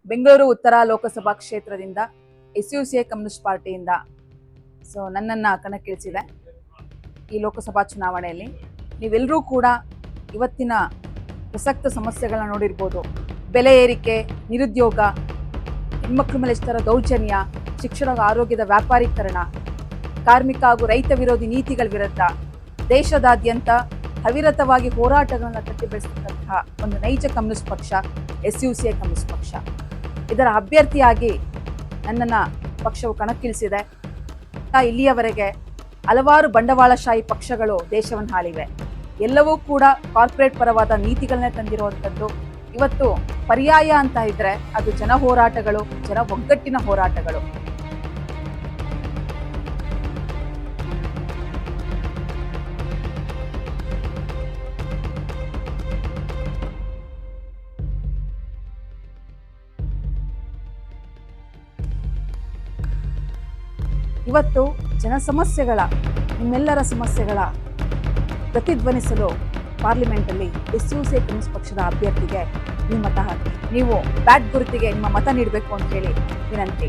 ಬೆಂಗಳೂರು ಉತ್ತರ ಲೋಕಸಭಾ ಕ್ಷೇತ್ರದಿಂದ SUCI communist ಪಾರ್ಟಿಯಿಂದ ನನ್ನನ್ನು ಕಣಕ್ಕಿಳಿಸಿದೆ. ಈ ಲೋಕಸಭಾ ಚುನಾವಣೆಯಲ್ಲಿ ನೀವೆಲ್ಲರೂ ಕೂಡ ಇವತ್ತಿನ ಪ್ರಸಕ್ತ ಸಮಸ್ಯೆಗಳನ್ನ ನೋಡಿರ್ಬೋದು. ಬೆಲೆ ಏರಿಕೆ, ನಿರುದ್ಯೋಗ, ಹೆಣ್ಮಕ್ಳ ಮೇಲೆ ಇಷ್ಟರ ದೌರ್ಜನ್ಯ, ಶಿಕ್ಷಣ ಆರೋಗ್ಯದ ವ್ಯಾಪಾರೀಕರಣ, ಕಾರ್ಮಿಕ ಹಾಗೂ ರೈತ ವಿರೋಧಿ ನೀತಿಗಳ ವಿರುದ್ಧ ದೇಶದಾದ್ಯಂತ ಅವಿರತವಾಗಿ ಹೋರಾಟಗಳನ್ನು ಕಟ್ಟಿ ಬೆಳೆಸಿದಂತಹ ಒಂದು ನೈಜ ಕಮ್ಯುನಿಸ್ಟ್ ಪಕ್ಷ SUCI ಕಮ್ಯುನಿಸ್ಟ್ ಪಕ್ಷ. ಇದರ ಅಭ್ಯರ್ಥಿಯಾಗಿ ನನ್ನನ್ನು ಪಕ್ಷವು ಕಣಕ್ಕಿಳಿಸಿದೆ. ಇಲ್ಲಿಯವರೆಗೆ ಹಲವಾರು ಬಂಡವಾಳಶಾಹಿ ಪಕ್ಷಗಳು ದೇಶವನ್ನು ಆಳಿವೆ. ಎಲ್ಲವೂ ಕೂಡ ಕಾರ್ಪೊರೇಟ್ ಪರವಾದ ನೀತಿಗಳನ್ನೇ ತಂದಿರುವಂಥದ್ದು. ಇವತ್ತು ಪರ್ಯಾಯ ಅಂತ ಇದ್ರೆ ಅದು ಜನ ಹೋರಾಟಗಳು, ಜನ ಒಗ್ಗಟ್ಟಿನ ಹೋರಾಟಗಳು. ಇವತ್ತು ಜನ ಸಮಸ್ಯೆಗಳ, ನಿಮ್ಮೆಲ್ಲರ ಸಮಸ್ಯೆಗಳ ಪ್ರತಿಧ್ವನಿಸಲು ಪಾರ್ಲಿಮೆಂಟಲ್ಲಿ SUCI ಕಮ್ಯುನಿಸ್ಟ್ ಪಕ್ಷದ ಅಭ್ಯರ್ಥಿಗೆ ನೀವು ಮತ ಹಾಕಿ. ನೀವು ಬ್ಯಾಟ್ ಗುರುತಿಗೆ ನಿಮ್ಮ ಮತ ನೀಡಬೇಕು ಅಂತ ಹೇಳಿ ವಿನಂತಿ.